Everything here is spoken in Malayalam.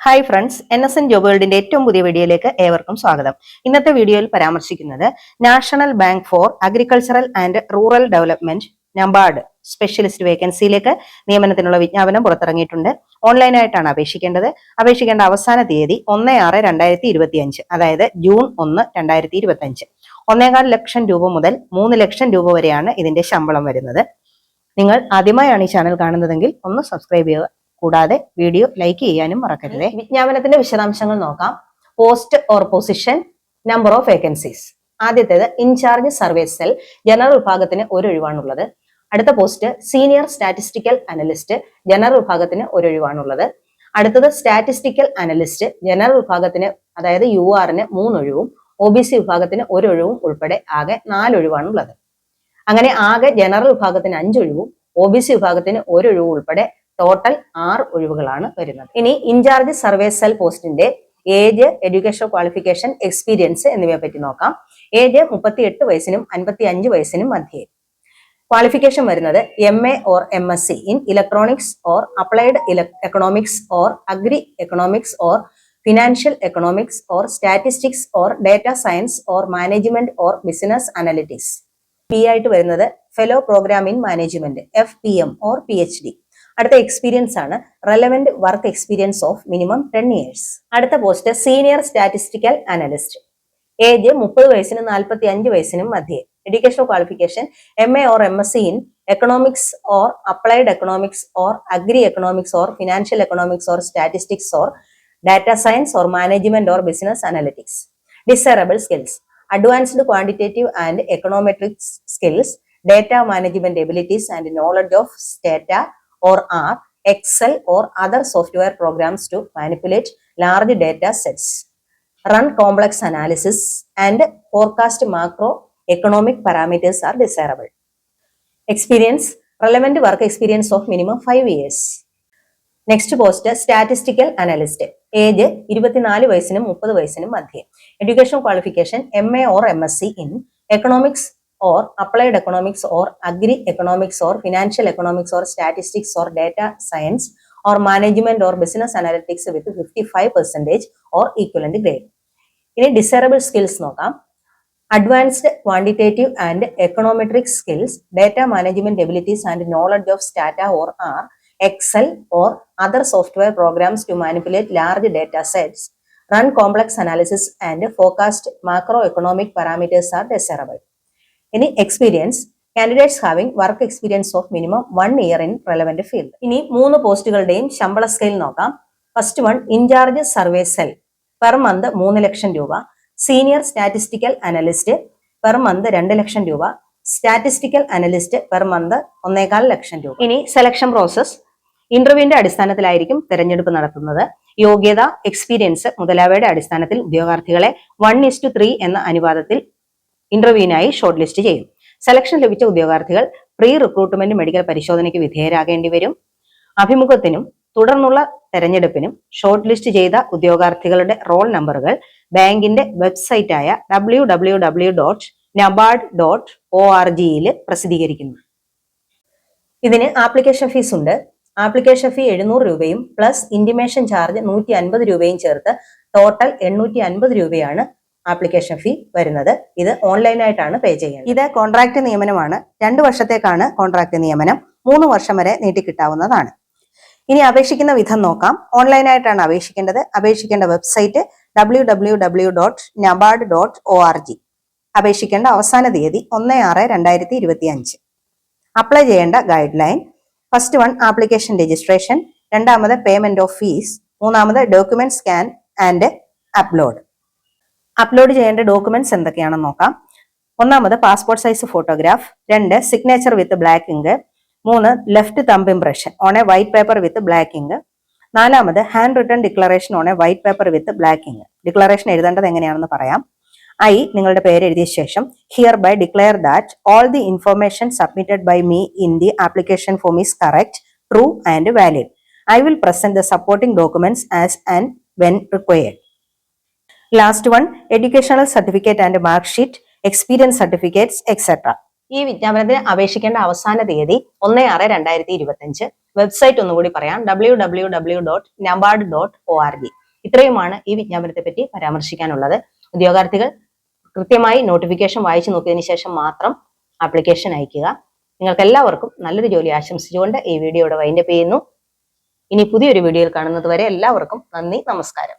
ഹായ് ഫ്രണ്ട്സ്, NSN ജോബ് വേൾഡിന്റെ ഏറ്റവും പുതിയ വീഡിയോയിലേക്ക് ഏവർക്കും സ്വാഗതം. ഇന്നത്തെ വീഡിയോയിൽ പരാമർശിക്കുന്നത് national bank for agricultural and rural development NABARD specialist വേക്കൻസിയിലേക്ക് നിയമനത്തിനുള്ള വിജ്ഞാപനം പുറത്തിറങ്ങിയിട്ടുണ്ട്. ഓൺലൈനായിട്ടാണ് അപേക്ഷിക്കേണ്ടത്. അപേക്ഷിക്കേണ്ട അവസാന തീയതി 1/6/2025, അതായത് ജൂൺ 1, 2025. 1.25 ലക്ഷം രൂപ മുതൽ 3 ലക്ഷം രൂപ വരെയാണ് ഇതിന്റെ ശമ്പളം വരുന്നത്. നിങ്ങൾ ആദ്യമായാണ് ഈ ചാനൽ കാണുന്നതെങ്കിൽ ഒന്ന് സബ്സ്ക്രൈബ് ചെയ്യുക. കൂടാതെ വീഡിയോ ലൈക്ക് ചെയ്യാനും മറക്കരുത്. വിജ്ഞാപനത്തിന്റെ വിശദാംശങ്ങൾ നോക്കാം. Post or position, number of vacancies. ആദ്യത്തേത് ഇൻചാർജ് സർവീസ് സെൽ, ജനറൽ വിഭാഗത്തിന് ഒരു ഒഴിവാണുള്ളത്. അടുത്ത post senior statistical analyst, general വിഭാഗത്തിന് ഒരു ഒഴിവാണുള്ളത്. അടുത്തത് സ്റ്റാറ്റിസ്റ്റിക്കൽ അനലിസ്റ്റ്, ജനറൽ വിഭാഗത്തിന് അതായത് UR-ന് 3 ഒഴിവും OBC വിഭാഗത്തിന് 1 ഒഴിവും ഉൾപ്പെടെ ആകെ 4 ഒഴിവാണുള്ളത്. അങ്ങനെ ആകെ ജനറൽ വിഭാഗത്തിന് 5 ഒഴിവും OBC വിഭാഗത്തിന് 1 ഒഴിവും ഉൾപ്പെടെ ടോട്ടൽ 6 ഒഴിവുകളാണ് വരുന്നത്. ഇനി ഇൻചാർജ് സർവേ സെൽ പോസ്റ്റിന്റെ ഏജ്, എഡ്യൂക്കേഷൻ ക്വാളിഫിക്കേഷൻ, എക്സ്പീരിയൻസ് എന്നിവയെ പറ്റി നോക്കാം. ഏജ് 38 വയസ്സിനും 55 വയസ്സിനും മധ്യേ. ക്വാളിഫിക്കേഷൻ വരുന്നത് MA or MSc in electronics or applied economics or agri economics or financial economics or statistics or data science or management or business analytics. P ആയിട്ട് വരുന്നത് fellow programme in management FPM or PhD. അടുത്ത എക്സ്പീരിയൻസ് ആണ് relevant work experience of minimum 10 years. അടുത്ത post senior statistical analyst. Age 30 വയസ്സിനും 45 വയസ്സിനും മധ്യേ. Education qualification MA or MSc in economics or applied economics or agri economics or financial economics or statistics or data science or management or business analytics. Desirable skills advanced quantitative and econometrics skills, data management abilities and knowledge of data or R, Excel or other software programs to manipulate large data sets, run complex analysis and forecast macroeconomic parameters are desirable. Experience, relevant work experience of minimum 5 years. Next post, statistical analyst. Age 24 വയസ്സിനും 30 വയസ്സിനും മധ്യേ. Education qualification MA or MSc in economics or applied economics or agri economics or financial economics or statistics or data science or management or business analytics with 55% or equivalent grade. ഇനി desirable skills നോക്കാം. Advanced quantitative and econometric skills, data management abilities and knowledge of data or R, Excel or other software programs to manipulate large data sets, run complex analysis and forecast macroeconomic parameters are desirable. ഇനി experience, candidates having work experience of minimum 1 year in relevant field. ഇനി 3 പോസ്റ്റുകളുടെയും ശമ്പള സ്കെയിൽ നോക്കാം. First one in charge survey cell, per month 3 ലക്ഷം രൂപ. Senior statistical analyst, per month 2 ലക്ഷം രൂപ. സ്റ്റാറ്റിസ്റ്റിക്കൽ അനലിസ്റ്റ്, പെർ മന്ത് 1.25 ലക്ഷം രൂപ. ഇനി സെലക്ഷൻ പ്രോസസ്, ഇന്റർവ്യൂവിന്റെ അടിസ്ഥാനത്തിലായിരിക്കും തെരഞ്ഞെടുപ്പ് നടത്തുന്നത്. യോഗ്യത, എക്സ്പീരിയൻസ് മുതലായവയുടെ അടിസ്ഥാനത്തിൽ ഉദ്യോഗാർത്ഥികളെ 1:3 എന്ന അനുപാതത്തിൽ ഇന്റർവ്യൂവിനായി ഷോർട്ട് ലിസ്റ്റ് ചെയ്യും. സെലക്ഷൻ ലഭിച്ച ഉദ്യോഗാർത്ഥികൾ പ്രീ റിക്രൂട്ട്മെന്റ് മെഡിക്കൽ പരിശോധനയ്ക്ക് വിധേയരാകേണ്ടി വരും. അഭിമുഖത്തിനും തുടർന്നുള്ള തെരഞ്ഞെടുപ്പിനും ഷോർട്ട് ലിസ്റ്റ് ചെയ്ത ഉദ്യോഗാർത്ഥികളുടെ റോൾ നമ്പറുകൾ ബാങ്കിന്റെ വെബ്സൈറ്റായ www.nabard.org പ്രസിദ്ധീകരിക്കുന്നു. ഇതിന് ആപ്ലിക്കേഷൻ ഫീസ് ഉണ്ട്. ആപ്ലിക്കേഷൻ ഫീ 700 രൂപയും പ്ലസ് ഇന്റിമേഷൻ ചാർജ് 150 രൂപയും ചേർത്ത് ടോട്ടൽ 850 രൂപയാണ് ആപ്ലിക്കേഷൻ ഫീ വരുന്നത്. ഇത് ഓൺലൈനായിട്ടാണ് പേ ചെയ്യുന്നത്. ഇത് കോൺട്രാക്ട് നിയമനമാണ്. 2 വർഷത്തേക്കാണ് കോൺട്രാക്ട് നിയമനം. 3 വർഷം വരെ നീട്ടിക്കിട്ടാവുന്നതാണ്. ഇനി അപേക്ഷിക്കുന്ന വിധം നോക്കാം. ഓൺലൈനായിട്ടാണ് അപേക്ഷിക്കേണ്ടത്. അപേക്ഷിക്കേണ്ട വെബ്സൈറ്റ് www.nabard.org. അപേക്ഷിക്കേണ്ട അവസാന തീയതി 1/6/2025. അപ്ലൈ ചെയ്യേണ്ട guideline: first one application registration, രണ്ടാമത് പേയ്മെന്റ് ഓഫ് ഫീസ്, മൂന്നാമത് document scan and upload. Upload ചെയ്യേണ്ട ഡോക്യുമെന്റ്സ് എന്തൊക്കെയാണെന്ന് നോക്കാം. ഒന്നാമത് passport size photograph, 2 signature with black ink, 3 left thumb impression on a white paper with black ink, 4 hand written declaration on a white paper with black ink. Declaration എഴുതേണ്ടത് എങ്ങനെയാണെന്ന് പറയാം. നിങ്ങളുടെ പേര് എഴുതിയ ശേഷം hereby declare that all the information submitted by me in the application form is correct, true and valid. I will present the supporting documents as and when required. Last one educational certificate and mark sheet, experience certificates etcetera. ഈ വിജ്ഞാപനത്തിന് അപേക്ഷിക്കേണ്ട അവസാന തീയതി 1/6/2025. വെബ്സൈറ്റ് ഒന്നുകൂടി പറയാം, www.nabard.org. ഇത്രയുമാണ് ഈ വിജ്ഞാപനത്തെ പറ്റി പരാമർശിക്കാനുള്ളത്. ഉദ്യോഗാർത്ഥികൾ കൃത്യമായി നോട്ടിഫിക്കേഷൻ വായിച്ചു നോക്കിയതിനു ശേഷം മാത്രം ആപ്ലിക്കേഷൻ അയക്കുക. നിങ്ങൾക്ക് എല്ലാവർക്കും നല്ലൊരു ജോലി ആശംസിച്ചുകൊണ്ട് ഈ വീഡിയോ ഇവിടെ വൈൻഡപ്പ് ചെയ്യുന്നു. ഇനി പുതിയൊരു വീഡിയോയിൽ കാണുന്നത് വരെ എല്ലാവർക്കും നന്ദി, നമസ്കാരം.